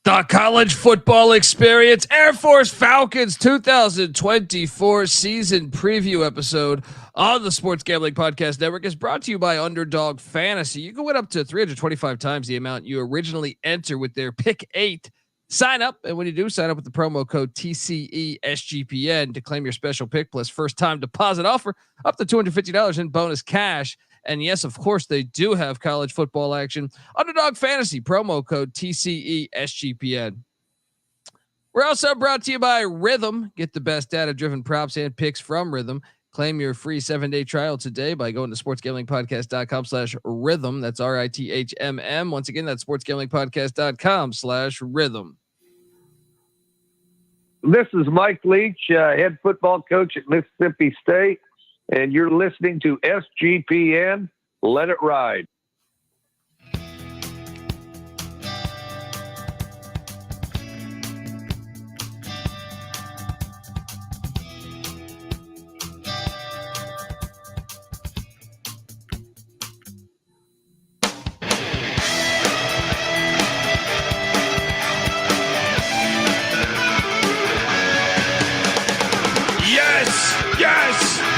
The college football experience, Air Force Falcons 2024 season preview episode on the Sports Gambling Podcast Network is brought to you by Underdog Fantasy. You can win up to 325 times the amount you originally enter with their Pick 8. Sign up, and when you do, sign up with the promo code TCESGPN to claim your special pick plus first time deposit offer up to $250 in bonus cash. And yes, of course, they do have college football action. Underdog Fantasy, promo code TCESGPN. We're also brought to you by Rhythm. Get the best data-driven props and picks from Rhythm. Claim your free 7-day trial today by going to sportsgamblingpodcast.com/rhythm. That's RITHMM. Once again, that's sportsgamblingpodcast.com/rhythm. This is Mike Leach, head football coach at Mississippi State, and you're listening to SGPN. Let it ride.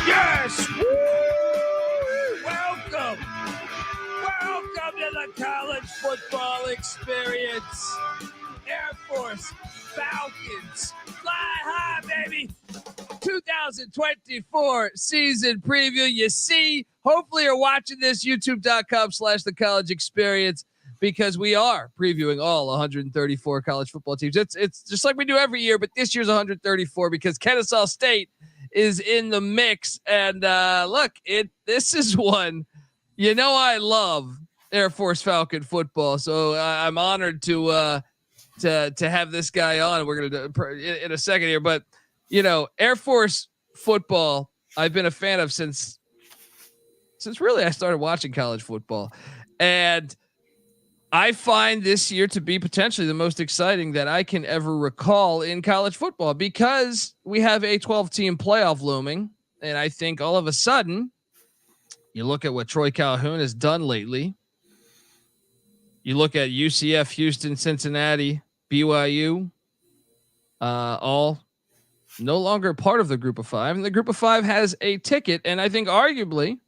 Yes. Woo! Welcome to the college football experience. Air Force Falcons, fly high, baby. 2024 season preview. You see, hopefully you're watching this youtube.com/the college experience, because we are previewing all 134 college football teams. It's just like we do every year, but this year's 134 because Kennesaw State is in the mix. And look, this is one, I love Air Force Falcon football. So I'm honored to have this guy on. We're going to in a second here, but Air Force football, I've been a fan of since really I started watching college football. And I find this year to be potentially the most exciting that I can ever recall in college football, because we have a 12-team playoff looming. And I think all of a sudden, you look at what Troy Calhoun has done lately. You look at UCF, Houston, Cincinnati, BYU, all no longer part of the group of five. And the group of five has a ticket. And I think arguably,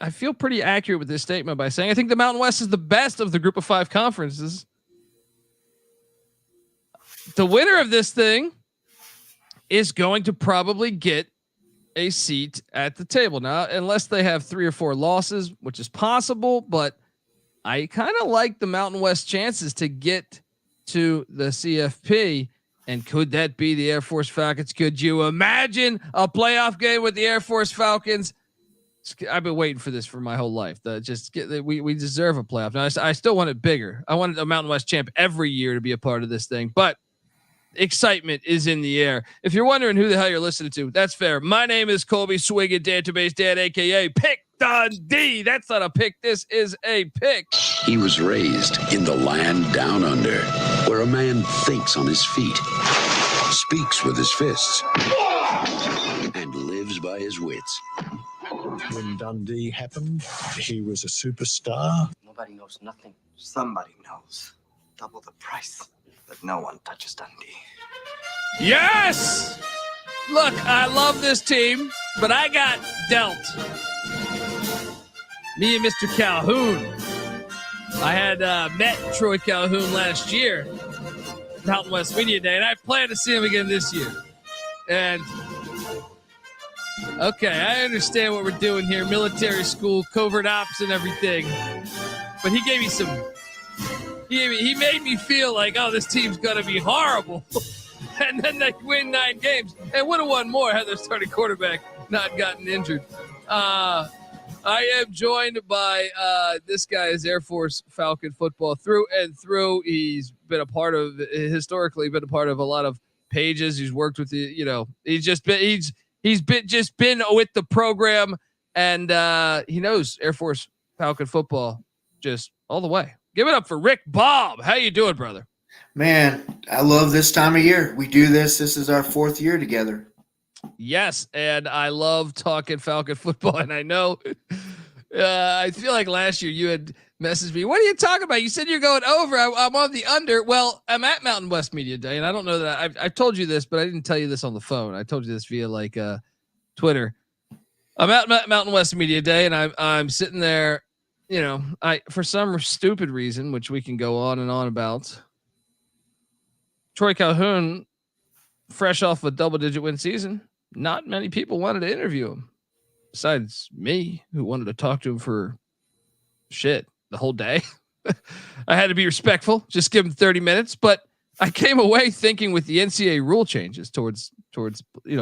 I feel pretty accurate with this statement by saying I think the Mountain West is the best of the group of five conferences. The winner of this thing is going to probably get a seat at the table. Now, unless they have 3 or 4 losses, which is possible, but I kind of like the Mountain West chances to get to the CFP. And could that be the Air Force Falcons? Could you imagine a playoff game with the Air Force Falcons? I've been waiting for this for my whole life. We deserve a playoff. Now, I still want it bigger. I wanted a Mountain West champ every year to be a part of this thing, but excitement is in the air. If you're wondering who the hell you're listening to, that's fair. My name is Colby Swinging Database Dad, aka Pick Dundee. That's not a pick. This is a pick. He was raised in the land down under, where a man thinks on his feet, speaks with his fists, and lives by his wits. When Dundee happened, he was a superstar. Nobody knows nothing. Somebody knows. Double the price, but no one touches Dundee. Yes! Look, I love this team, but I got dealt. Me and Mr. Calhoun. I had met Troy Calhoun last year, Mountain West Media Day, and I plan to see him again this year. And okay, I understand what we're doing here. Military school, covert ops and everything. But he gave me he made me feel like, oh, this team's going to be horrible. And then they win 9 games and would have won more had their starting quarterback not gotten injured. I am joined by this guy is Air Force Falcon football through and through. He's been a part of, historically been a part of a lot of pages. He's worked with he's been with the program, and he knows Air Force Falcon football just all the way. Give it up for Rick Baum. How you doing, brother? Man, I love this time of year. We do this. This is our 4th year together. Yes, and I love talking Falcon football, and I know I feel like last year you had messaged me. What are you talking about? You said you're going over. I'm on the under. Well, I'm at Mountain West Media Day, and I don't know that I've told you this, but I didn't tell you this on the phone. I told you this via like Twitter. I'm at Mountain West Media Day, and I'm sitting there. You know, for some stupid reason, which we can go on and on about. Troy Calhoun, fresh off a double-digit win season, not many people wanted to interview him. Besides me, who wanted to talk to him for shit the whole day. I had to be respectful, just give him 30 minutes, but I came away thinking with the NCAA rule changes towards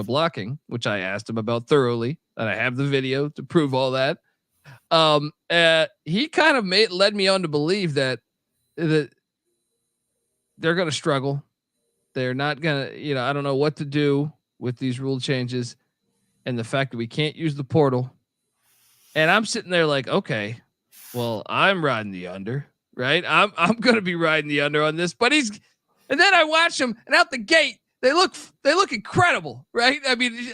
blocking, which I asked him about thoroughly, and I have the video to prove all that. He kind of led me on to believe that they're going to struggle. They're not going to, I don't know what to do with these rule changes and the fact that we can't use the portal. And I'm sitting there like, okay, well, I'm riding the under, right? I'm going to be riding the under on this, and then I watch them, and out the gate, they look incredible, right? I mean,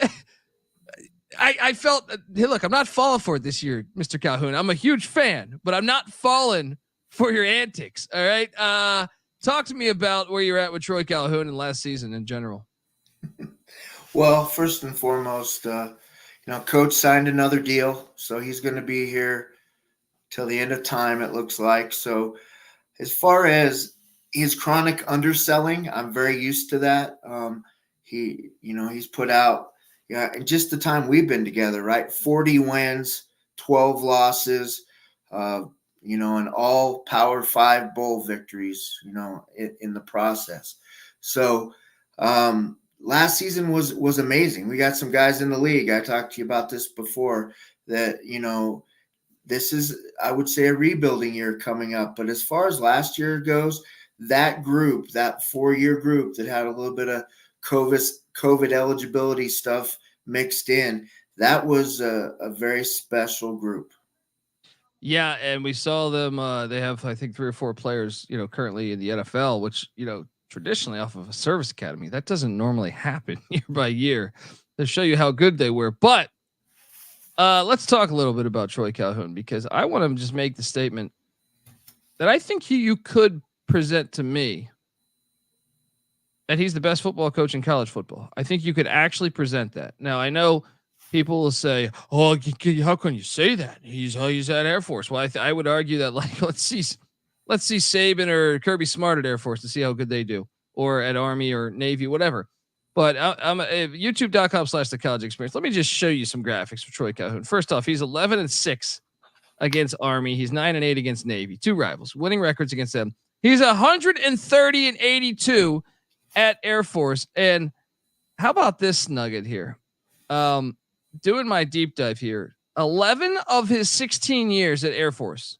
I felt, hey, look, I'm not falling for it this year, Mr. Calhoun. I'm a huge fan, but I'm not falling for your antics. All right. Talk to me about where you're at with Troy Calhoun and last season in general. Well, first and foremost, Coach signed another deal, so he's going to be here till the end of time, it looks like. So as far as his chronic underselling, I'm very used to that. He's put out, in just the time we've been together, right? 40 wins, 12 losses, and all Power 5 bowl victories, in the process. So last season was amazing. We got some guys in the league. I talked to you about this before that, this is, I would say, a rebuilding year coming up. But as far as last year goes, that group, that 4-year group that had a little bit of COVID eligibility stuff mixed in, that was a very special group. Yeah, and we saw them. They have, I think, 3 or 4 players, currently in the NFL, which, traditionally off of a service academy, that doesn't normally happen year by year. To show you how good they were. But let's talk a little bit about Troy Calhoun, because I want to just make the statement that I think you could present to me that he's the best football coach in college football. I think you could actually present that. Now, I know people will say, "Oh, how can you say that? He's at Air Force." Well, I would argue that, like, let's see Saban or Kirby Smart at Air Force to see how good they do, or at Army or Navy, whatever. But I'm YouTube.com/the college experience. Let me just show you some graphics for Troy Calhoun. First off, he's 11-6 against Army. He's 9-8 against Navy, 2 rivals, winning records against them. He's 130-82 at Air Force. And how about this nugget here? Doing my deep dive here, 11 of his 16 years at Air Force,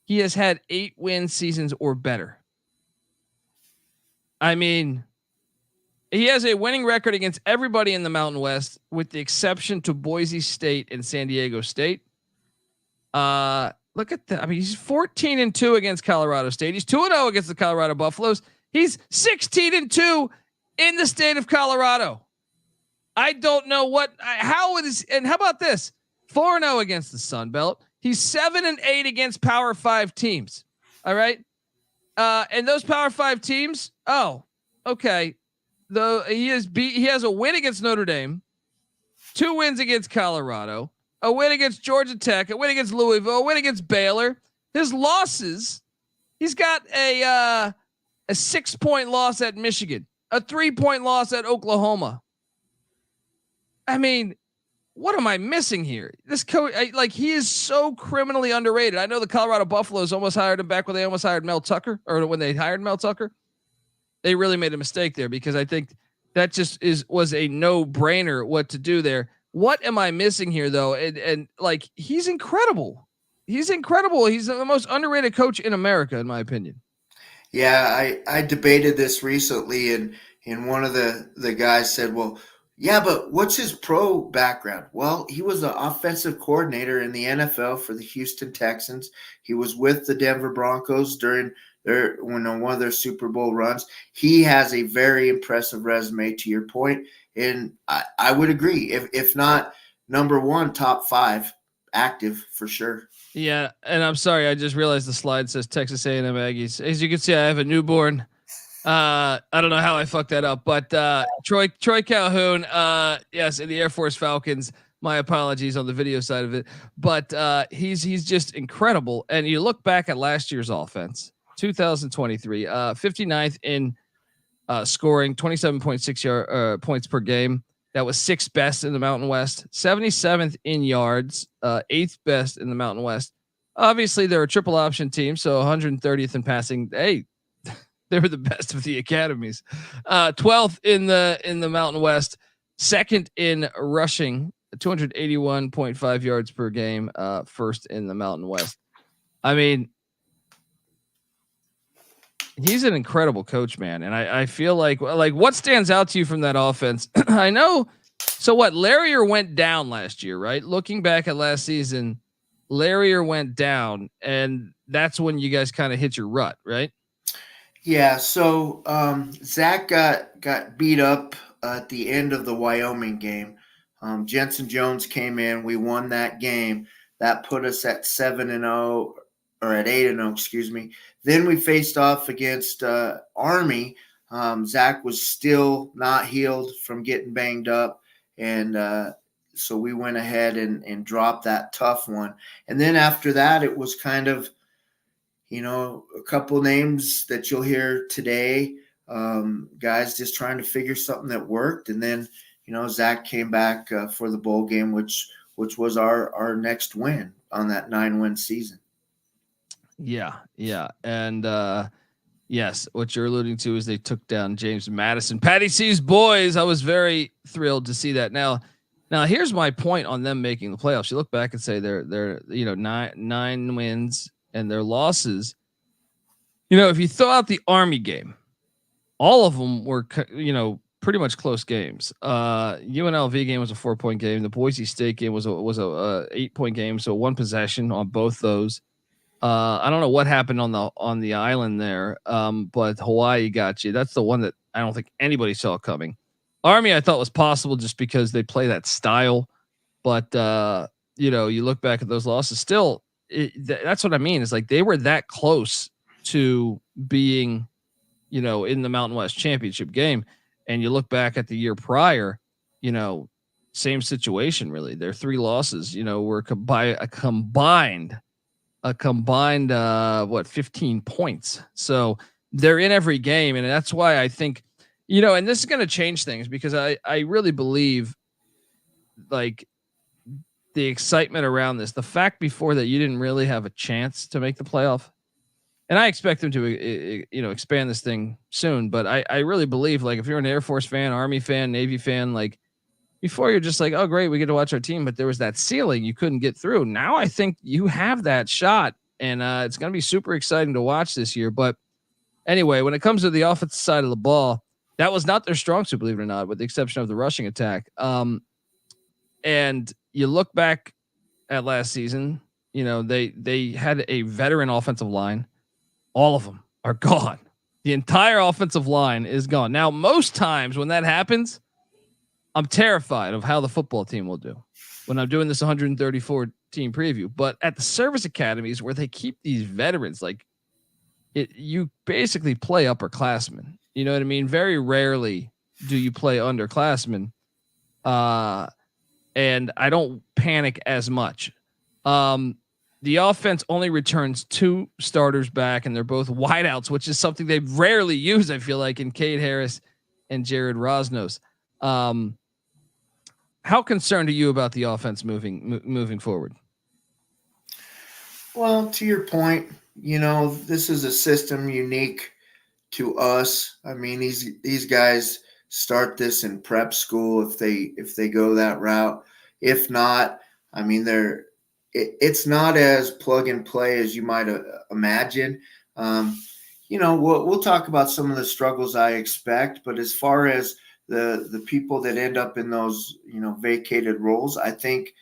he has had 8-win seasons or better. I mean, he has a winning record against everybody in the Mountain West, with the exception to Boise State and San Diego State. Look at that. I mean, he's 14-2 against Colorado State. He's 2-0 against the Colorado Buffaloes. He's 16-2 in the state of Colorado. I don't know how it is. And how about this? 4-0 against the Sun Belt. He's 7-8 against Power 5 teams. All right. And those Power 5 teams. Oh, okay. Though he has a win against Notre Dame, 2 wins against Colorado, a win against Georgia Tech, a win against Louisville, a win against Baylor. His losses, he's got a 6-point loss at Michigan, a 3-point loss at Oklahoma. I mean, what am I missing here? This coach, he is so criminally underrated. I know the Colorado Buffaloes almost hired him back when they almost hired Mel Tucker, or when they hired Mel Tucker. They really made a mistake there, because I think that just was a no-brainer what to do there. What am I missing here, though? And he's incredible. He's incredible. He's the most underrated coach in America, in my opinion. Yeah, I debated this recently, and one of the guys said, well, yeah, but what's his pro background? Well, he was the offensive coordinator in the NFL for the Houston Texans. He was with the Denver Broncos during one of their Super Bowl runs. He has a very impressive resume, to your point. And I would agree, if not number 1, top 5 active for sure. Yeah, and I'm sorry, I just realized the slide says Texas A&M Aggies. As you can see, I have a newborn. I don't know how I fucked that up, but Troy Calhoun, yes, in the Air Force Falcons. My apologies on the video side of it, but he's just incredible. And you look back at last year's offense, 2023, 59th in scoring, 27.6 points per game. That was 6th best in the Mountain West, 77th in yards, 8th best in the Mountain West. Obviously, they're a triple option team, so 130th in passing. Hey, they were the best of the academies. 12th in the Mountain West, 2nd in rushing, 281.5 yards per game, 1st in the Mountain West. I mean, he's an incredible coach, man. And I feel like what stands out to you from that offense? I know. So what, Larrier went down last year, right? Looking back at last season, Larrier went down, and that's when you guys kind of hit your rut, right? Yeah. So Zach got beat up at the end of the Wyoming game. Jensen Jones came in. We won that game. That put us at 7-0, or at 8-0, excuse me. Then we faced off against Army. Zach was still not healed from getting banged up. And so we went ahead and dropped that tough one. And then after that, it was kind of, a couple names that you'll hear today, guys just trying to figure something that worked. And then, Zach came back for the bowl game, which was our next win on that 9-win season. Yeah. And yes, what you're alluding to is they took down James Madison, Patty C's boys. I was very thrilled to see that. Now here's my point on them making the playoffs. You look back and say they're nine wins and their losses. If you throw out the Army game, all of them were pretty much close games. UNLV game was a 4-point game. The Boise State game was a 8-point game, so 1 possession on both those. I don't know what happened on the island there, but Hawaii got you. That's the one that I don't think anybody saw coming. Army I thought was possible just because they play that style, but you look back at those losses. Still, that's what I mean. Is like they were that close to being, in the Mountain West championship game, and you look back at the year prior, same situation really. Their 3 losses, were by a combined 15 points. So they're in every game. And that's why I think, and this is going to change things because I really believe like the excitement around this, the fact before that you didn't really have a chance to make the playoff. And I expect them to, expand this thing soon, but I really believe like if you're an Air Force fan, Army fan, Navy fan, like before you're just like, oh great, we get to watch our team, but there was that ceiling you couldn't get through. Now I think you have that shot, and it's going to be super exciting to watch this year. But anyway, when it comes to the offensive side of the ball, that was not their strong suit, believe it or not, with the exception of the rushing attack. And you look back at last season, they had a veteran offensive line. All of them are gone. The entire offensive line is gone. Now, most times when that happens, I'm terrified of how the football team will do when I'm doing this 134 team preview. But at the service academies where they keep these veterans, like you basically play upperclassmen. You know what I mean? Very rarely do you play underclassmen. And I don't panic as much. The offense only returns 2 starters back, and they're both wideouts, which is something they rarely use, I feel like, in Cade Harris and Jared Rosnos. How concerned are you about the offense moving forward? Well, to your point, this is a system unique to us. I mean, these guys start this in prep school if they go that route. If not, I mean, it's not as plug and play as you might imagine. We'll talk about some of the struggles I expect, but as far as the people that end up in those, vacated roles, I think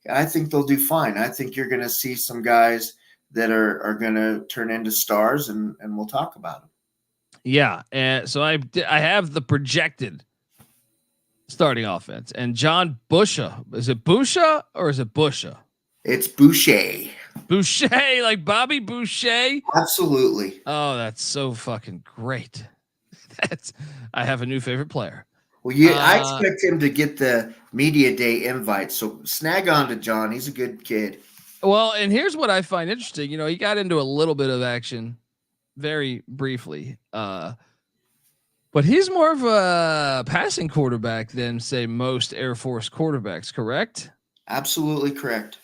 they'll do fine. I think you're going to see some guys that are going to turn into stars, and we'll talk about them. Yeah. And so I have the projected starting offense, and John Busha. Is it Busha or is it Busha? It's Boucher. Boucher, like Bobby Boucher. Absolutely. Oh, that's so fucking great. I have a new favorite player. Well, I expect him to get the media day invite. So snag on to John. He's a good kid. Well, and here's what I find interesting. He got into a little bit of action very briefly. But he's more of a passing quarterback than, say, most Air Force quarterbacks, correct? Absolutely correct.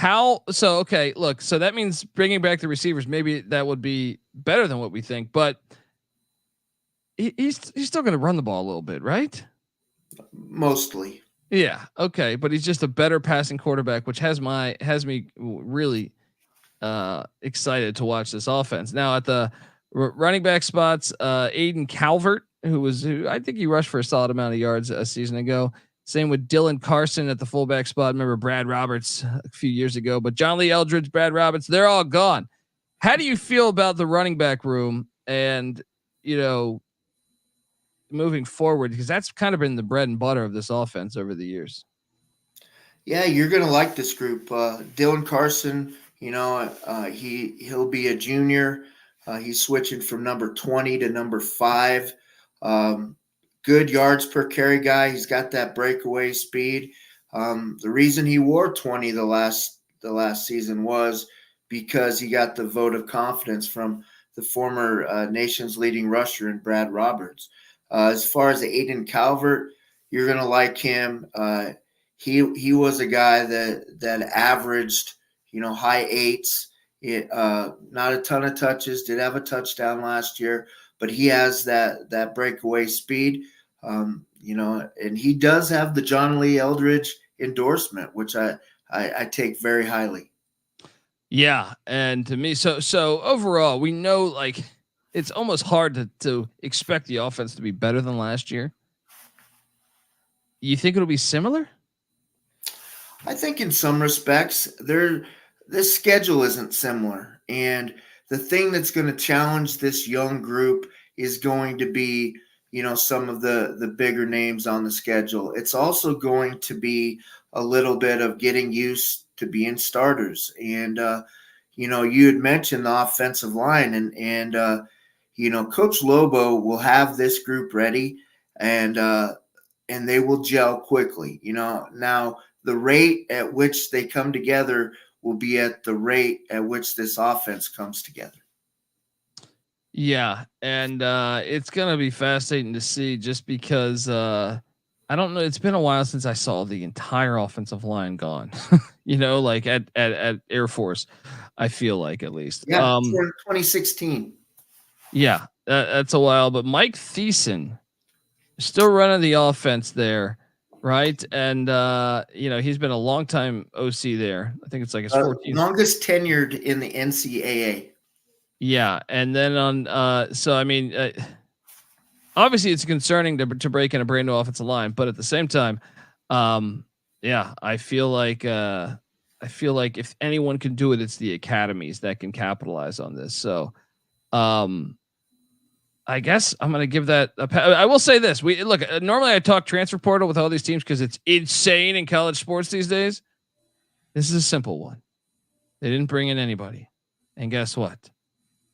Okay, look, so that means bringing back the receivers, maybe that would be better than what we think, but he's still going to run the ball a little bit, right? Mostly. Yeah. Okay. But he's just a better passing quarterback, which has me really excited to watch this offense. Now at the running back spots, Aidan Calvert, who I think he rushed for a solid amount of yards a season ago. Same with Dylan Carson at the fullback spot. Remember Brad Roberts a few years ago, but John Lee Eldridge, Brad Roberts, they're all gone. How do you feel about the running back room and, moving forward? Because that's kind of been the bread and butter of this offense over the years. Yeah, you're going to like this group. Dylan Carson, he'll be a junior. He's switching from number 20 to number 5. Good yards per carry guy. He's got that breakaway speed. The reason he wore 20 the last season was because he got the vote of confidence from the former nation's leading rusher in Brad Roberts. As far as Aidan Calvert, you're going to like him. He was a guy that averaged, high 8s. Not a ton of touches. Did have a touchdown last year, but he has that breakaway speed. And he does have the John Lee Eldridge endorsement, which I take very highly. Yeah, and to me, so overall, we know like it's almost hard to expect the offense to be better than last year. You think it'll be similar? I think in some respects, this schedule isn't similar, and the thing that's going to challenge this young group is going to be, some of the bigger names on the schedule. It's also going to be a little bit of getting used to being starters. And, you had mentioned the offensive line and Coach Lobo will have this group ready and they will gel quickly. Now the rate at which they come together will be at the rate at which this offense comes together. Yeah, and it's gonna be fascinating to see just because I don't know. It's been a while since I saw the entire offensive line gone. Like at Air Force, I feel like at least. Yeah, 2016. Yeah, that's a while. But Mike Thiessen still running the offense there, right? And he's been a long time OC there. I think it's like his 14th. Longest tenured in the NCAA. Yeah, and then obviously it's concerning to break in a brand new offensive line, but at the same time, I feel like if anyone can do it, it's the academies that can capitalize on this. So, I guess I'm going to give that I will say this. Normally I talk transfer portal with all these teams because it's insane in college sports these days. This is a simple one. They didn't bring in anybody. And guess what?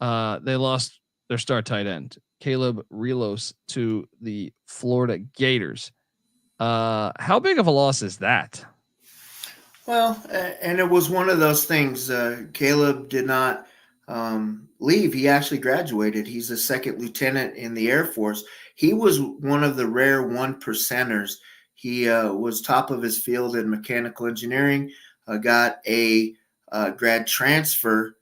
They lost their star tight end, Caleb Relos, to the Florida Gators. How big of a loss is that? Well, and it was one of those things. Caleb did not leave. He actually graduated. He's a second lieutenant in the Air Force. He was one of the rare 1%ers. He was top of his field in mechanical engineering, got a grad transfer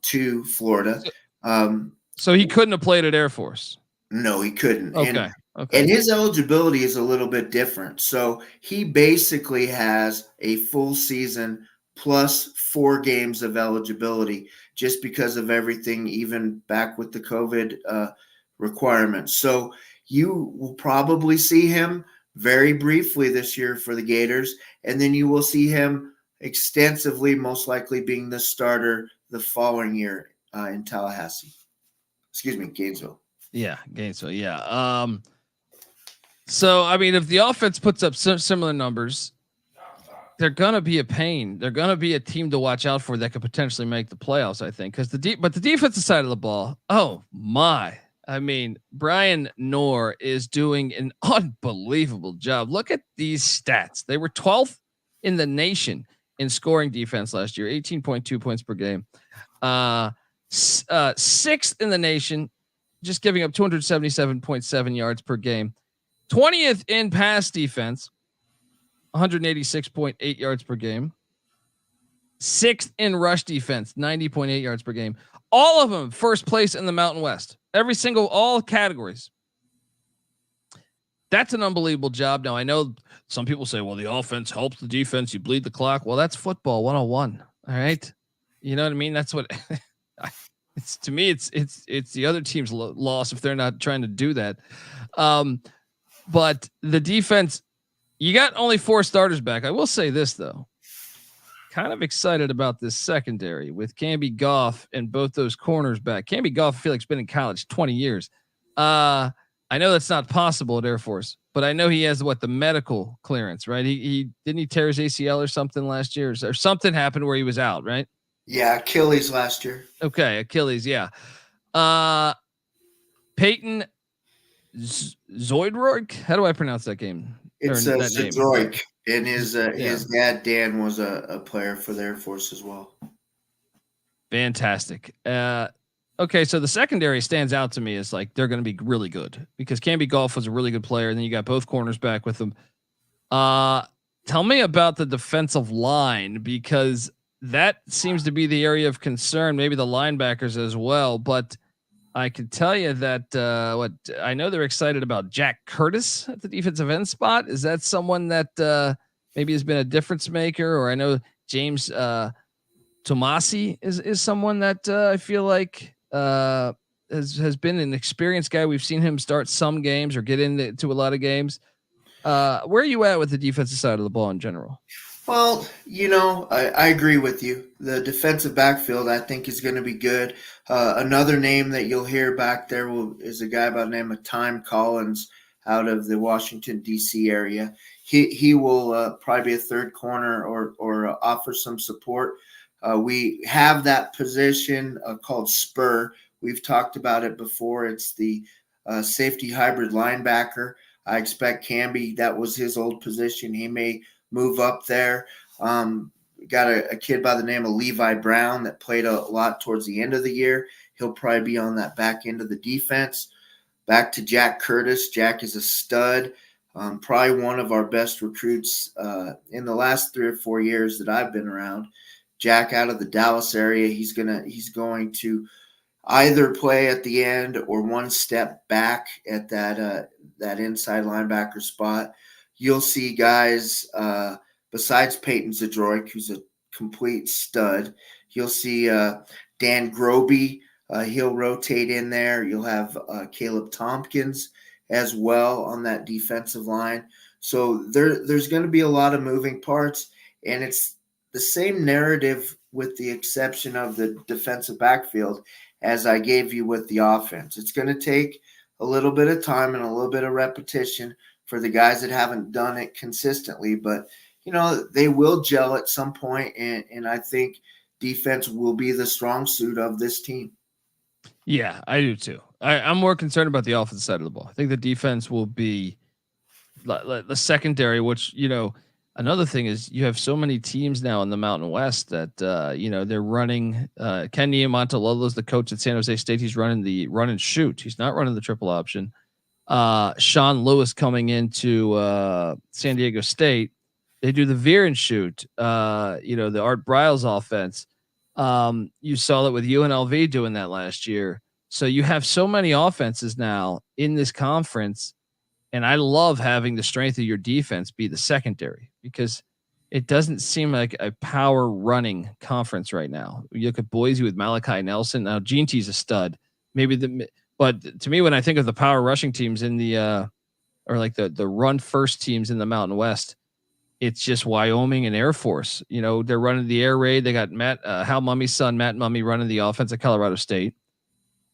to Florida. So he couldn't have played at Air Force. No, he couldn't. Okay. And his eligibility is a little bit different. So he basically has a full season plus 4 games of eligibility just because of everything, even back with the COVID requirements. So you will probably see him very briefly this year for the Gators, and then you will see him extensively, most likely being the starter the following year in Tallahassee. Gainesville. Yeah, Gainesville. Yeah. So, I mean, if the offense puts up similar numbers, they're gonna be a pain. They're gonna be a team to watch out for that could potentially make the playoffs. I think because but the defensive side of the ball. Oh my! I mean, Brian Knorr is doing an unbelievable job. Look at these stats. They were 12th in the nation in scoring defense last year, 18.2 points per game. 6th in the nation, just giving up 277.7 yards per game. 20th in pass defense, 186.8 yards per game. 6th in rush defense, 90.8 yards per game. All of them first place in the Mountain West. All categories. That's an unbelievable job. Now I know some people say, well, the offense helps the defense. You bleed the clock. Well, that's football 101. All right. You know what I mean? That's what it's to me. It's the other team's loss if they're not trying to do that. But the defense, you got only 4 starters back. I will say this though, kind of excited about this secondary with Camby Goff and both those corners back. Camby Goff, I feel like, has been in college 20 years. I know that's not possible at Air Force, but I know he has the medical clearance, right? He didn't he tear his ACL or something last year, or something happened where he was out, right? Yeah, Achilles last year. Okay, Achilles, yeah. Peyton Zoidroik. How do I pronounce that game? It's Zoidroik, and his dad Dan was a player for the Air Force as well. Fantastic. Okay, so the secondary stands out to me as like they're going to be really good because Camby Goff was a really good player, and then you got both corners back with them. Tell me about the defensive line because that seems to be the area of concern. Maybe the linebackers as well, but I can tell you that I know they're excited about Jack Curtis at the defensive end spot. Is that someone that maybe has been a difference maker? Or I know James Tomasi is someone that I feel like has been an experienced guy. We've seen him start some games or get into a lot of games. Where are you at with the defensive side of the ball in general? Well, I agree with you. The defensive backfield, I think, is going to be good. Another name that you'll hear back there is a guy by the name of Time Collins out of the Washington, D.C. area. He will probably be a third corner or offer some support. We have that position called spur. We've talked about it before. It's the safety hybrid linebacker. I expect Camby, that was his old position. He may move up there. Got a kid by the name of Levi Brown that played a lot towards the end of the year. He'll probably be on that back end of the defense. Back to Jack Curtis. Jack is a stud. Probably one of our best recruits in the last 3 or 4 years that I've been around. Jack out of the Dallas area. He's going to either play at the end or one step back at that inside linebacker spot. You'll see guys besides Peyton Zoidroik, who's a complete stud. You'll see Dan Groby. He'll rotate in there. You'll have Caleb Tompkins as well on that defensive line. So there's going to be a lot of moving parts, and it's the same narrative with the exception of the defensive backfield as I gave you with the offense. It's going to take a little bit of time and a little bit of repetition for the guys that haven't done it consistently, but they will gel at some point, and I think defense will be the strong suit of this team. Yeah, I do too. I'm more concerned about the offensive side of the ball. I think the defense will be the secondary, which, another thing is you have so many teams now in the Mountain West that, they're running. Ken Niumontololo's the coach at San Jose State. He's running the run and shoot. He's not running the triple option. Sean Lewis coming into San Diego State. They do the veer and shoot, the Art Briles offense. You saw that with UNLV doing that last year. So you have so many offenses now in this conference. And I love having the strength of your defense be the secondary because it doesn't seem like a power running conference right now. You look at Boise with Malachi Nelson. Now Gene T's a stud. But to me, when I think of the power rushing teams in the or like the run first teams in the Mountain West, it's just Wyoming and Air Force. They're running the air raid. They got Hal Mummy's son, Matt Mummy, running the offense at Colorado State.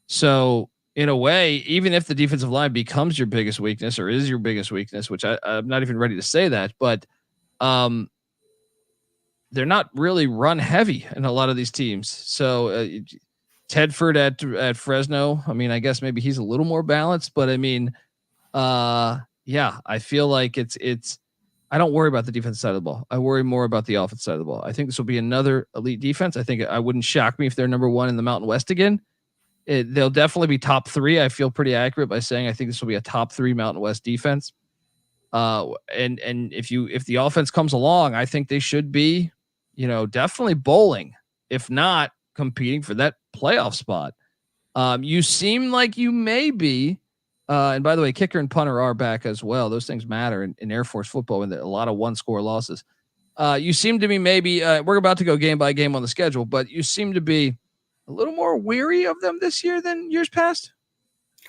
So in a way, even if the defensive line becomes your biggest weakness or is your biggest weakness, which I'm not even ready to say that, but they're not really run heavy in a lot of these teams. So Tedford at Fresno, I mean, I guess maybe he's a little more balanced, but I mean, yeah, I feel like it's. I don't worry about the defense side of the ball. I worry more about the offense side of the ball. I think this will be another elite defense. I think I wouldn't shock me if they're number one in the Mountain West again. They'll definitely be top three. I feel pretty accurate by saying I think this will be a top three Mountain West defense. And if the offense comes along, I think they should be, definitely bowling, if not competing for that playoff spot. You seem like you may be. And by the way, kicker and punter are back as well. Those things matter in Air Force football when there are a lot of one-score losses. You seem to be maybe we're about to go game by game on the schedule, but you seem to be a little more weary of them this year than years past.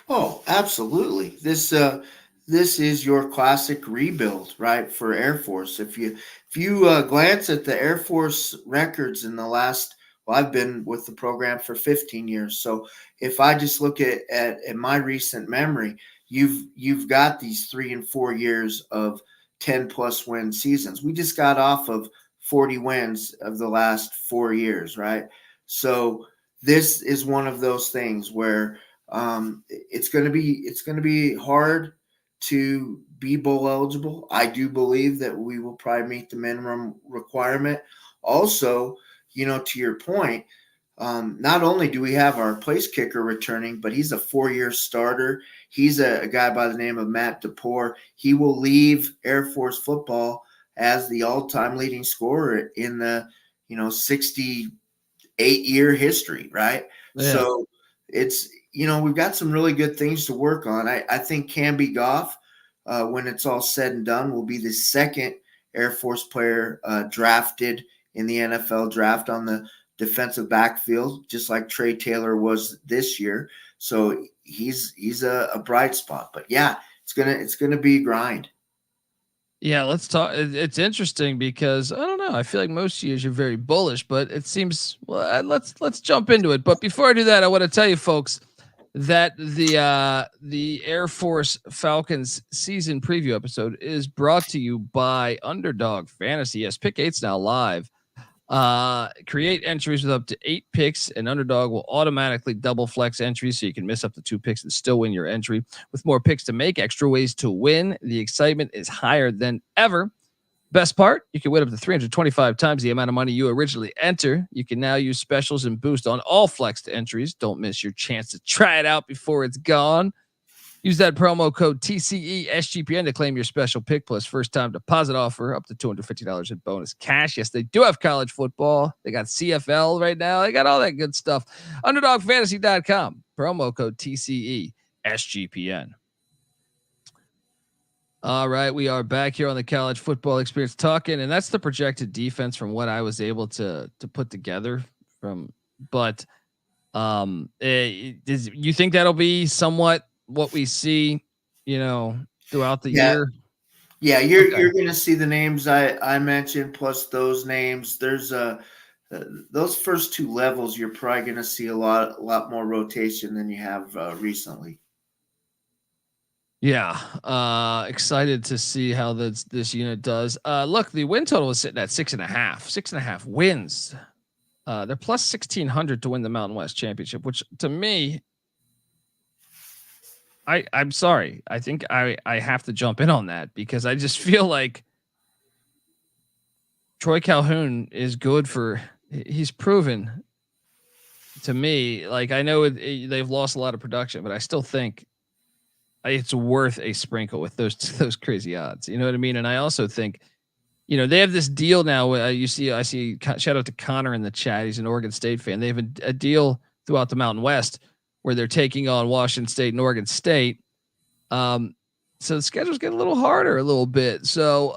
Oh, absolutely. This is your classic rebuild, right, for Air Force. If you glance at the Air Force records in the last, well, I've been with the program for 15 years. So if I just look at my recent memory, you've got these 3 and 4 years of 10 plus win seasons. We just got off of 40 wins of the last 4 years, right? So this is one of those things where it's going to be hard to be bowl eligible. I do believe that we will probably meet the minimum requirement. Also, to your point, not only do we have our place kicker returning, but he's a 4-year starter. He's a guy by the name of Matt DePore. He will leave Air Force football as the all-time leading scorer in the 68-year history, right? Yeah. So it's we've got some really good things to work on. I think Camby Goff, when it's all said and done, will be the second Air Force player drafted in the NFL draft on the defensive backfield, just like Trey Taylor was this year. So he's a bright spot. But yeah, it's gonna be a grind. Yeah, let's talk. It's interesting because I don't know. I feel like most years you're very bullish, but it seems let's jump into it. But before I do that, I want to tell you folks that the Air Force Falcons season preview episode is brought to you by Underdog Fantasy. Yes, Pick 8's now live. Create entries with up to 8 picks, and Underdog will automatically double flex entries so you can miss up to 2 picks and still win your entry. With more picks to make, extra ways to win, the excitement is higher than ever. Best part, you can win up to 325 times the amount of money you originally enter. You can now use specials and boost on all flexed entries. Don't miss your chance to try it out before it's gone. Use that promo code TCESGPN to claim your special pick plus first time deposit offer up to $250 in bonus cash. Yes, they do have college football. They got CFL right now. They got all that good stuff. UnderdogFantasy.com. Promo code TCESGPN. All right, we are back here on the College Football Experience talking, and that's the projected defense from what I was able to put together from. But you think that'll be somewhat what we see, throughout the year? Yeah, you're going to see the names I mentioned plus those names. There's those first 2 levels. You're probably going to see a lot more rotation than you have recently. Yeah, excited to see how this unit does. Look, the win total is sitting at 6.5 wins. They're plus 1,600 to win the Mountain West Championship, which to me, I'm sorry. I think I have to jump in on that because I just feel like Troy Calhoun is good he's proven to me. Like I know they've lost a lot of production, but I still think it's worth a sprinkle with those crazy odds. You know what I mean? And I also think, they have this deal now. I see shout out to Connor in the chat. He's an Oregon State fan. They have a deal throughout the Mountain West where they're taking on Washington State and Oregon State. So the schedule's getting a little harder a little bit. So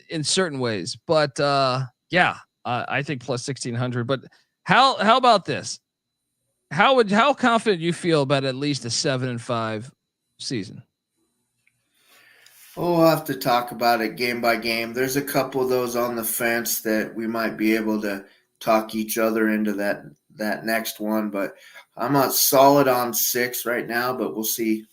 in certain ways, but yeah, I think plus 1,600. But how about this? How confident you feel about at least a 7-5 season? Oh, we'll have to talk about it game by game. There's a couple of those on the fence that we might be able to talk each other into that next one, but I'm not solid on 6 right now, but we'll see.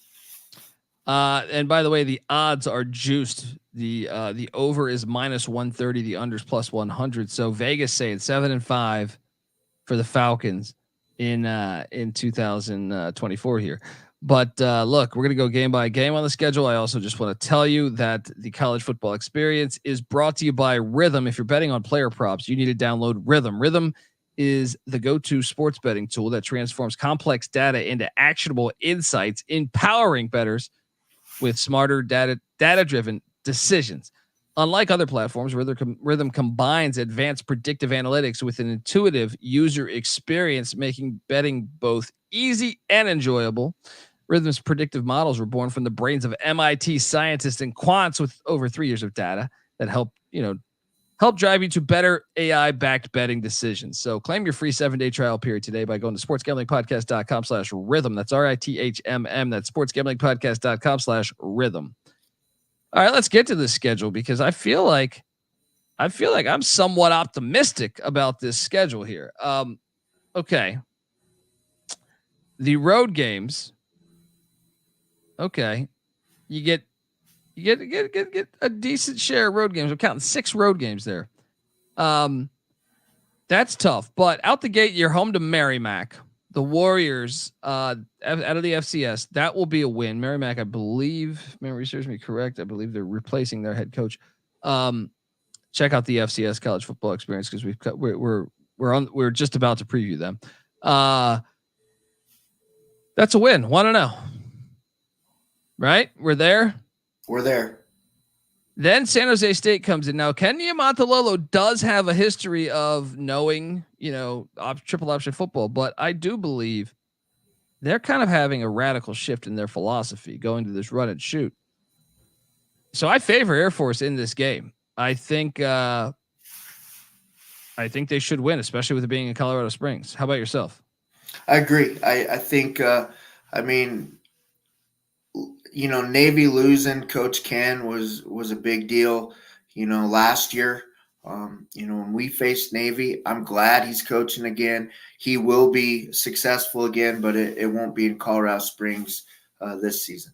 And by the way, the odds are juiced. The over is -130, the under's +100. So Vegas saying 7-5 for the Falcons in 2024 here. But look, we're going to go game by game on the schedule. I also just want to tell you that the college football experience is brought to you by Rhythm. If you're betting on player props, you need to download Rhythm. Rhythm is the go-to sports betting tool that transforms complex data into actionable insights, empowering bettors with smarter data-driven decisions. Unlike other platforms, Rhythm combines advanced predictive analytics with an intuitive user experience, making betting both easy and enjoyable. Rhythm's predictive models were born from the brains of MIT scientists and quants with over 3 years of data that help drive you to better AI-backed betting decisions. So claim your free 7-day trial period today by going to sportsgamblingpodcast.com/rhythm. That's RITHMM. That's sportsgamblingpodcast.com/rhythm. All right, let's get to the schedule because I feel like I'm somewhat optimistic about this schedule here. Okay. The road games. Okay. You get a decent share of road games. I'm counting 6 road games there. That's tough, but out the gate, you're home to Merrimack. The Warriors, out of the FCS, that will be a win. Merrimack, I believe, if memory serves me correct, I believe they're replacing their head coach. Check out the FCS college football experience because we're just about to preview them. That's a win. 1-0. Right? We're there. We're there. Then San Jose State comes in. Now, Ken Niumatalolo does have a history of knowing, triple option football, but I do believe they're kind of having a radical shift in their philosophy, going to this run and shoot. So I favor Air Force in this game. I think they should win, especially with it being in Colorado Springs. How about yourself? I agree. I think, Navy losing Coach Ken was a big deal, last year. When we faced Navy, I'm glad he's coaching again. He will be successful again, but it won't be in Colorado Springs this season.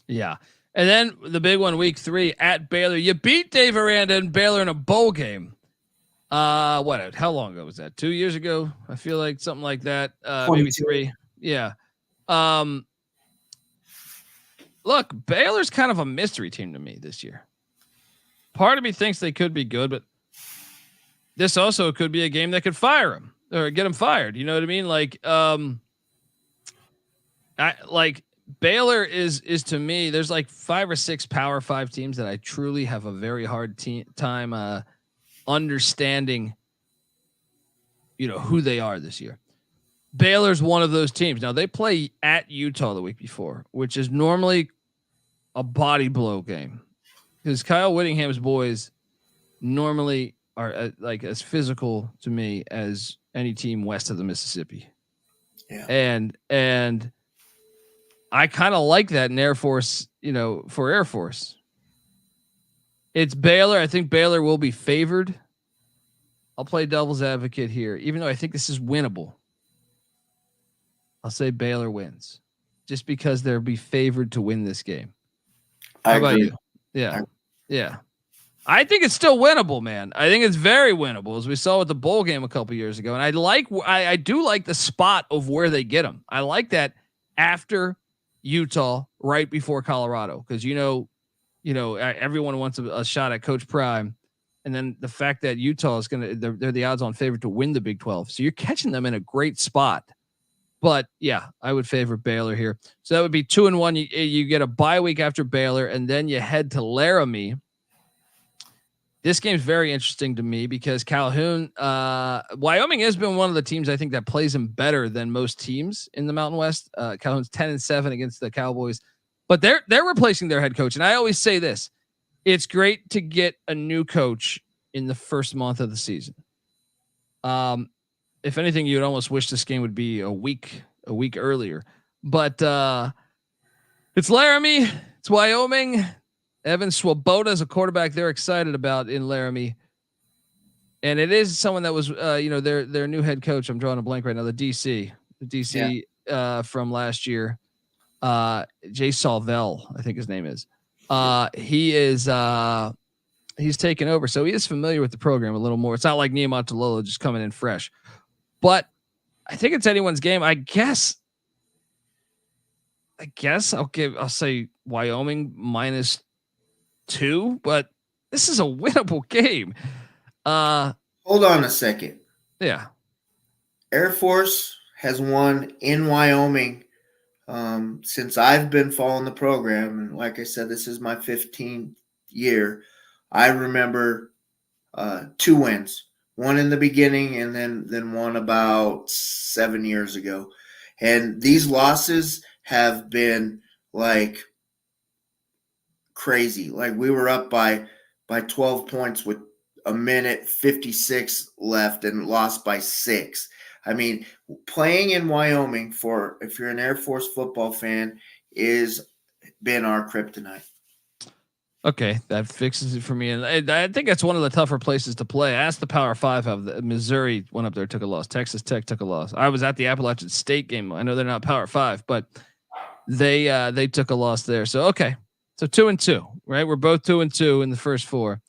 Yeah. And then the big one, week 3 at Baylor. You beat Dave Aranda and Baylor in a bowl game. How long ago was that? 2 years ago? I feel like something like that. Maybe 3. Yeah. Look, Baylor's kind of a mystery team to me this year. Part of me thinks they could be good, but this also could be a game that could fire him or get him fired. You know what I mean? Baylor is to me, there's like 5 or 6 Power 5 teams that I truly have a very hard time understanding, who they are this year. Baylor's one of those teams. Now they play at Utah the week before, which is normally a body blow game because Kyle Whittingham's boys normally are as physical to me as any team west of the Mississippi. Yeah. And I kind of like that in Air Force, for Air Force. It's Baylor. I think Baylor will be favored. I'll play devil's advocate here, even though I think this is winnable. I'll say Baylor wins just because they'll be favored to win this game. How about you? Yeah. Yeah. I think it's still winnable, man. I think it's very winnable, as we saw with the bowl game a couple years ago. And I do like the spot of where they get them. I like that after Utah, right before Colorado, because everyone wants a shot at Coach Prime, and then the fact that Utah is they're the odds-on favorite to win the Big 12, so you're catching them in a great spot. But yeah, I would favor Baylor here. So that would be 2-1. You get a bye week after Baylor, and then you head to Laramie. This game's very interesting to me because Calhoun, Wyoming has been one of the teams I think that plays him better than most teams in the Mountain West. Calhoun's 10-7 against the Cowboys, but they're replacing their head coach. And I always say this: it's great to get a new coach in the first month of the season. If anything, you'd almost wish this game would be a week earlier. But it's Laramie, it's Wyoming. Evan Swoboda is a quarterback they're excited about in Laramie. And it is someone that was, their new head coach. I'm drawing a blank right now. The DC from last year. Jay Salvell, I think his name is. He's taken over, so he is familiar with the program a little more. It's not like Niamh Talolo just coming in fresh, but I think it's anyone's game. I guess I'll say Wyoming -2, but this is a winnable game. Hold on a second. Yeah. Air Force has won in Wyoming since I've been following the program. And like I said, this is my 15th year. I remember 2 wins, one in the beginning and then one about 7 years ago. And these losses have been like crazy. Like we were up by 12 points with a minute 56 left and lost by 6. I mean, playing in Wyoming if you're an Air Force football fan is been our kryptonite. Okay, that fixes it for me. And I think that's one of the tougher places to play. I asked the Power 5 of the Missouri went up there, took a loss. Texas Tech took a loss. I was at the Appalachian State game. I know they're not Power 5, but they took a loss there. So okay. So 2-2, right? We're both 2-2 in the first 4.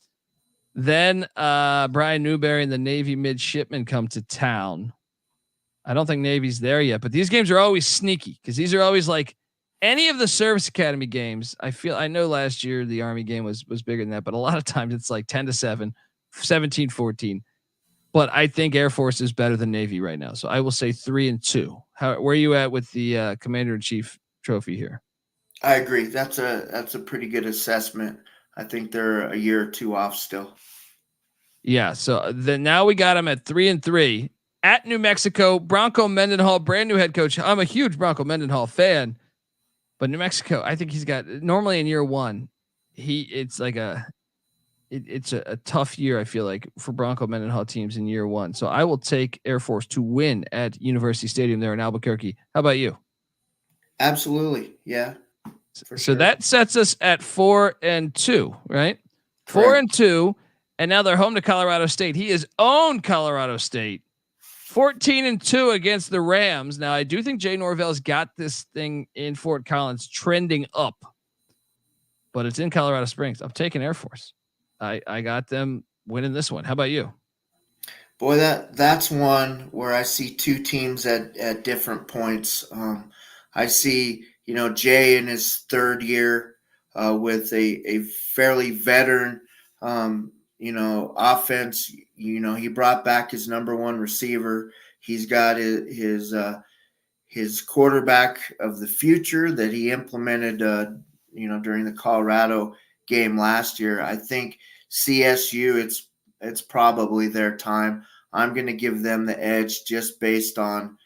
Then Brian Newberry and the Navy midshipmen come to town. I don't think Navy's there yet, but these games are always sneaky because these are always like any of the service academy games. I know last year the Army game was bigger than that, but a lot of times it's like 10-7, 17-14. But I think Air Force is better than Navy right now. So I will say 3-2. Where are you at with the Commander-in-Chief trophy here? I agree. That's a pretty good assessment. I think they're a year or 2 off still. Yeah. So then now we got them at 3-3 at New Mexico. Bronco Mendenhall, brand new head coach. I'm a huge Bronco Mendenhall fan, but New Mexico, I think he's got normally in year 1, it's a tough year. I feel like for Bronco Mendenhall teams in year 1. So I will take Air Force to win at University Stadium there in Albuquerque. How about you? Absolutely. Yeah. So that sets us at 4-2, right? 4-2. And now they're home to Colorado State. He has owned Colorado State 14-2 against the Rams. Now I do think Jay Norvell's got this thing in Fort Collins trending up, but it's in Colorado Springs. I'm taking Air Force. I got them winning this one. How about you? Boy, that's one where I see 2 teams at different points. I see, Jay in his 3rd year with a fairly veteran, offense. He brought back his number 1 receiver. He's got his quarterback of the future that he implemented, during the Colorado game last year. I think CSU, it's probably their time. I'm going to give them the edge just based on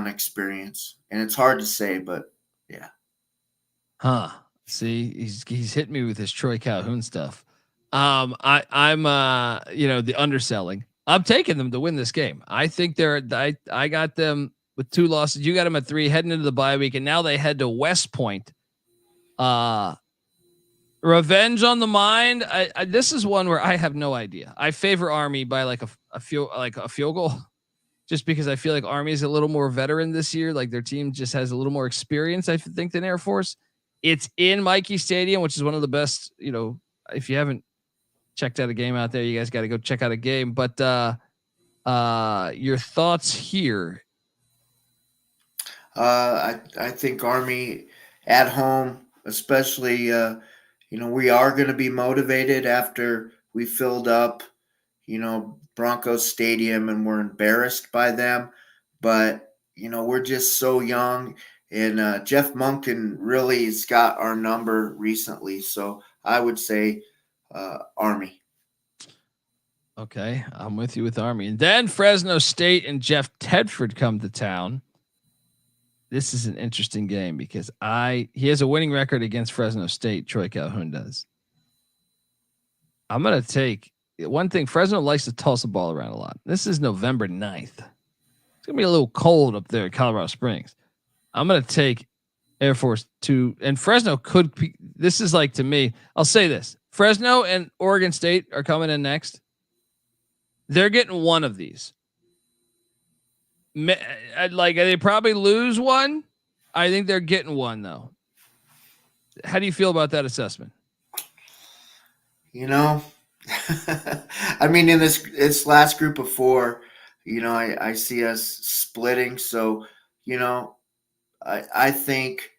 experience, and it's hard to say, but yeah. See, he's hit me with his Troy Calhoun stuff. I'm the underselling. I'm taking them to win this game. I think I got them with 2 losses. You got them at 3 heading into the bye week, and now they head to West Point. Revenge on the mind. This is one where I have no idea. I favor Army by like a field goal, just because I feel like Army is a little more veteran this year. Like their team just has a little more experience, I think, than Air Force. It's in Mikey Stadium, which is one of the best. If you haven't checked out a game out there, you guys got to go check out a game. But your thoughts here? I think Army at home, especially. We are going to be motivated after we filled up, Broncos Stadium, and we're embarrassed by them. But, we're just so young, and Jeff Monken really has got our number recently. So I would say Army. Okay, I'm with you with Army. And then Fresno State and Jeff Tedford come to town. This is an interesting game because he has a winning record against Fresno State. Troy Calhoun does. I'm going to take one thing. Fresno likes to toss the ball around a lot. This is November 9th. It's going to be a little cold up there at Colorado Springs. I'm going to take Air Force 2, and Fresno could be, this is like, to me, I'll say this. Fresno and Oregon State are coming in next. They're getting one of these. Like they probably lose one, I think they're getting one though. How do you feel about that assessment? You know, I mean, in this last group of 4, you know, I see us splitting. So, you know, I think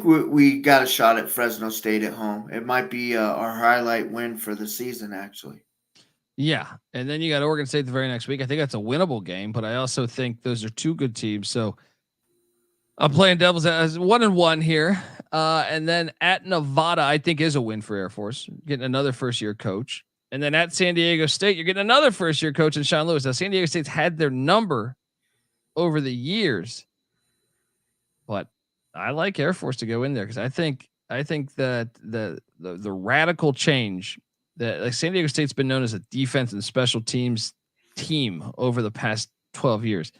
we got a shot at Fresno State at home. It might be our highlight win for the season, actually. Yeah, and then you got Oregon State the very next week. I think that's a winnable game, but I also think those are 2 good teams. So I'm playing devil's as 1-1 here, and then at Nevada, I think is a win for Air Force, getting another first-year coach, and then at San Diego State, you're getting another first-year coach in Sean Lewis. Now San Diego State's had their number over the years, but I like Air Force to go in there because I think that the radical change that, like, San Diego State's been known as a defense and special teams team over the past 12 years.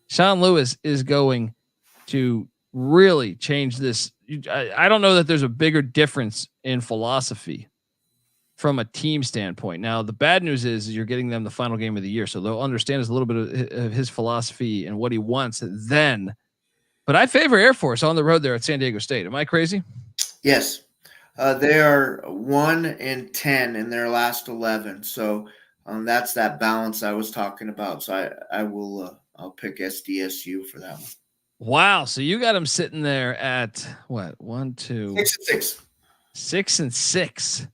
Sean Lewis is going to really change this. I don't know that there's a bigger difference in philosophy from a team standpoint. Now, the bad news is you're getting them the final game of the year, so they'll understand a little bit of his philosophy and what he wants then. But I favor Air Force on the road there at San Diego State. Am I crazy? Yes. They are 1-10 in their last 11. So that's that balance I was talking about. So I'll pick SDSU for that one. Wow. So you got them sitting there at what? 1, 2, 6 and 6.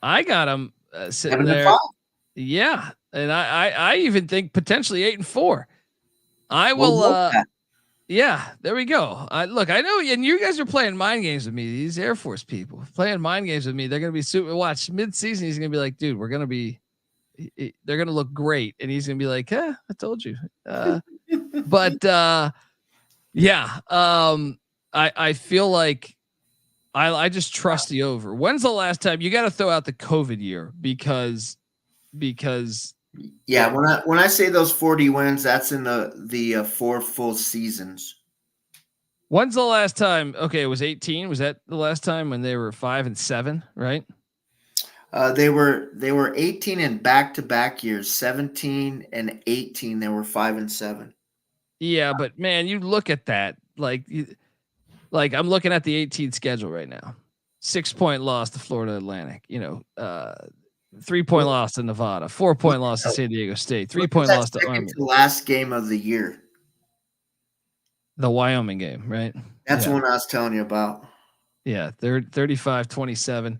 I got them sitting there. Yeah. And I even think potentially 8 and 4. I will, yeah, there we go. I know, and you guys are playing mind games with me. These Air Force people playing mind games with me. They're going to be super. Watch mid-season. He's going to be like, dude, they're going to look great. And he's going to be like, I told you. But yeah, I feel like I just trust the over. When's the last time you got to throw out the COVID year because yeah, when I say those 40 wins, that's in the 4 full seasons. When's the last time? Okay, it was 18. Was that the last time when they were 5 and 7? Right. They were 18 in back-to-back years. 17 and 18. They were 5 and 7. Yeah, but man, you look at that. Like I'm looking at the 18 schedule right now. 6-point loss to Florida Atlantic. 3-point loss to Nevada, 4-point loss to San Diego State, 3-point loss to Army. The last game of the year, the Wyoming game, right? That's the one I was telling you about. Yeah, they're 35-27.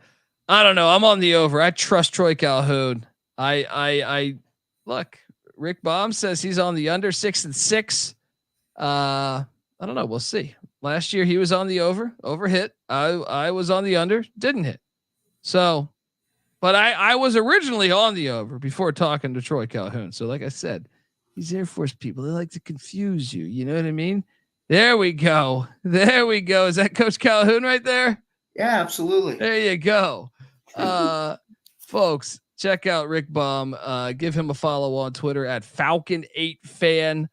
I don't know. I'm on the over. I trust Troy Calhoun. I look. Rick Baum says he's on the under 6 and 6. I don't know. We'll see. Last year he was on the over hit. I was on the under, didn't hit. So. But I was originally on the over before talking to Troy Calhoun. So like I said, these Air Force people, they like to confuse you. You know what I mean? There we go. Is that Coach Calhoun right there? Yeah, absolutely. There you go. Folks, check out Rick Baum. Give him a follow on Twitter at Falcon8Fan.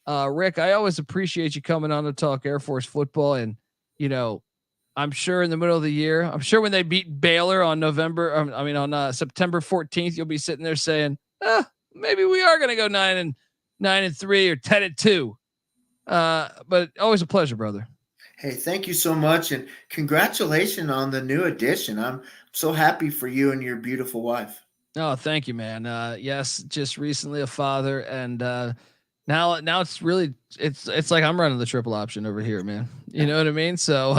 Rick, I always appreciate you coming on to talk Air Force football. And, I'm sure in the middle of the year, I'm sure when they beat Baylor on September 14th, you'll be sitting there saying, maybe we are going to go 9-3 or 10-2. But always a pleasure, brother. Hey, thank you so much. And congratulations on the new addition. I'm so happy for you and your beautiful wife. Oh, thank you, man. Yes, just recently a father. And, now it's really, it's like I'm running the triple option over here, man. You know what I mean? So,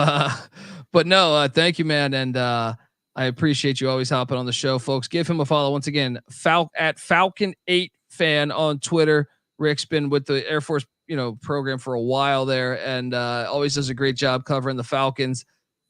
but no, thank you, man. And, I appreciate you always hopping on the show, folks. Give him a follow once again, at Falcon8Fan on Twitter. Rick's been with the Air Force, program for a while there, and always does a great job covering the Falcons.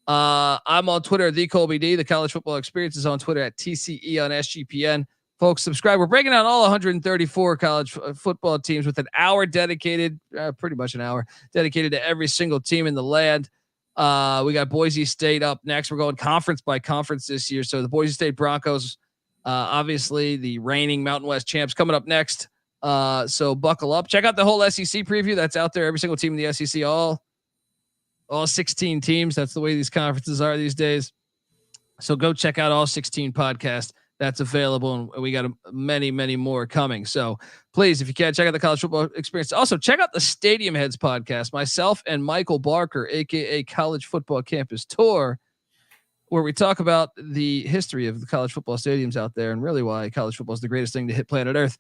I'm on Twitter at the Colby D. The College Football Experience is on Twitter at TCE on SGPN. Folks, subscribe. We're breaking down all 134 college football teams with an hour dedicated, pretty much an hour dedicated to every single team in the land. We got Boise State up next. We're going conference by conference this year. So the Boise State Broncos, obviously the reigning Mountain West champs, coming up next. So buckle up. Check out the whole SEC preview that's out there. Every single team in the SEC, all 16 teams. That's the way these conferences are these days. So go check out all 16 podcasts that's available, and we got many more coming. So please, if you can, check out the College Football Experience. Also, check out the Stadium Heads podcast. Myself and Michael Barker, aka College Football Campus Tour, where we talk about the history of the college football stadiums out there and really why college football is the greatest thing to hit planet Earth.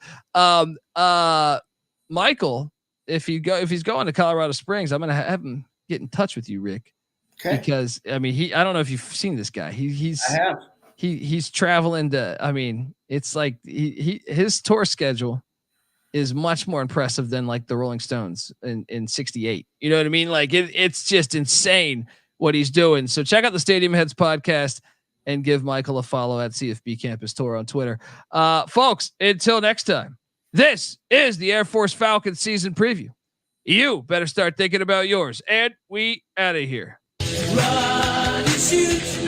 Michael, if he's going to Colorado Springs, I'm gonna have him get in touch with you, Rick. Okay. Because I mean, I don't know if you've seen this guy. I have. He's traveling to, I mean, it's like his tour schedule is much more impressive than like the Rolling Stones in 68. You know what I mean? Like it's just insane what he's doing. So check out the Stadium Heads podcast and give Michael a follow at CFB Campus Tour on Twitter. Folks, until next time, this is the Air Force Falcons season preview. You better start thinking about yours, and we out of here. Run and shoot.